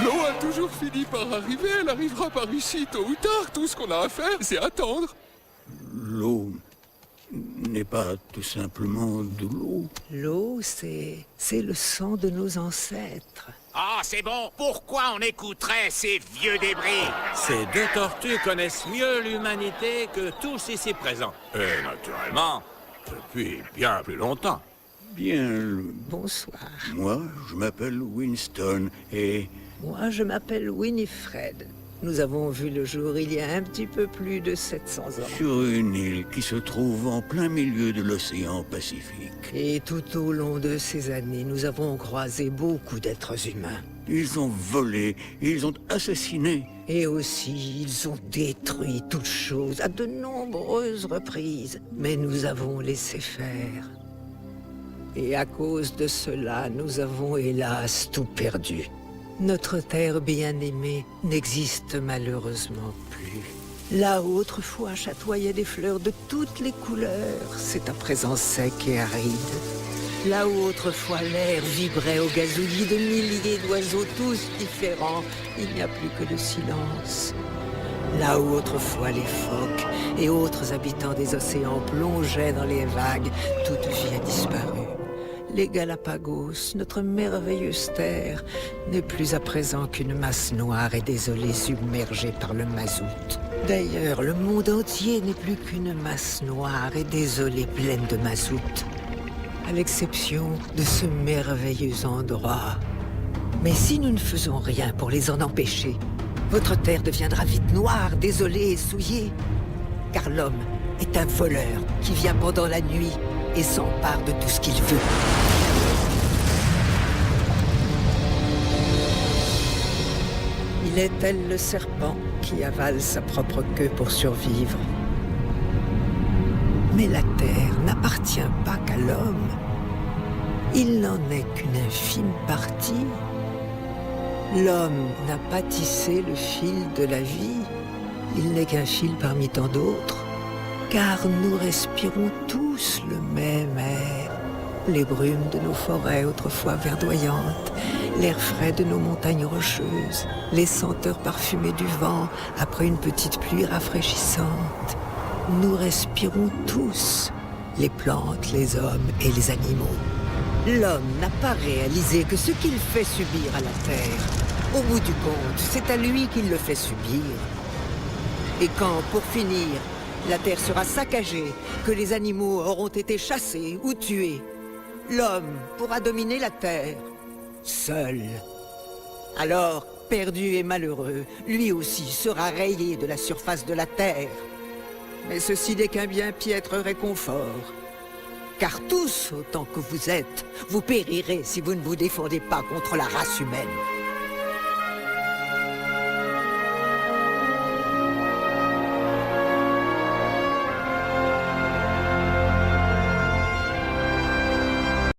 L'eau a toujours fini par arriver, elle arrivera par ici tôt ou tard. Tout ce qu'on a à faire, c'est attendre. L'eau n'est pas tout simplement de l'eau. L'eau, c'est le sang de nos ancêtres. Ah, c'est bon. Pourquoi on écouterait ces vieux débris? Ces deux tortues connaissent mieux l'humanité que tous ici présents. Et naturellement, depuis bien plus longtemps. Bien, Bonsoir. moi, je m'appelle Winston et... Moi, je m'appelle Winifred. Nous avons vu le jour il y a un petit peu plus de 700 ans. sur une île qui se trouve en plein milieu de l'océan Pacifique. Et tout au long de ces années, nous avons croisé beaucoup d'êtres humains. Ils ont volé, ils ont assassiné. Et aussi, ils ont détruit toutes choses à de nombreuses reprises. Mais nous avons laissé faire. Et à cause de cela, nous avons hélas tout perdu. Notre terre bien-aimée n'existe malheureusement plus. Là où autrefois chatoyaient des fleurs de toutes les couleurs, c'est à présent sec et aride. Là où autrefois l'air vibrait au gazouillis de milliers d'oiseaux tous différents, il n'y a plus que le silence. Là où autrefois les phoques et autres habitants des océans plongeaient dans les vagues, toute vie a disparu. Les Galapagos, notre merveilleuse terre, n'est plus à présent qu'une masse noire et désolée submergée par le mazout. D'ailleurs, le monde entier n'est plus qu'une masse noire et désolée pleine de mazout. À l'exception de ce merveilleux endroit. Mais si nous ne faisons rien pour les en empêcher, votre terre deviendra vite noire, désolée et souillée. Car l'homme est un voleur qui vient pendant la nuit et s'empare de tout ce qu'il veut. Il est tel le serpent qui avale sa propre queue pour survivre. Mais la terre n'appartient pas qu'à l'homme. Il n'en est qu'une infime partie. L'homme n'a pas tissé le fil de la vie. Il n'est qu'un fil parmi tant d'autres. Car nous respirons tous le même air. Les brumes de nos forêts autrefois verdoyantes, l'air frais de nos montagnes rocheuses, les senteurs parfumées du vent après une petite pluie rafraîchissante. Nous respirons tous, les plantes, les hommes et les animaux. L'homme n'a pas réalisé que ce qu'il fait subir à la terre, au bout du compte, c'est à lui qu'il le fait subir. Et quand, pour finir, la terre sera saccagée, que les animaux auront été chassés ou tués, l'homme pourra dominer la terre, seul. Alors, perdu et malheureux, lui aussi sera rayé de la surface de la terre. Mais ceci n'est qu'un bien piètre réconfort. Car tous, autant que vous êtes, vous périrez si vous ne vous défendez pas contre la race humaine.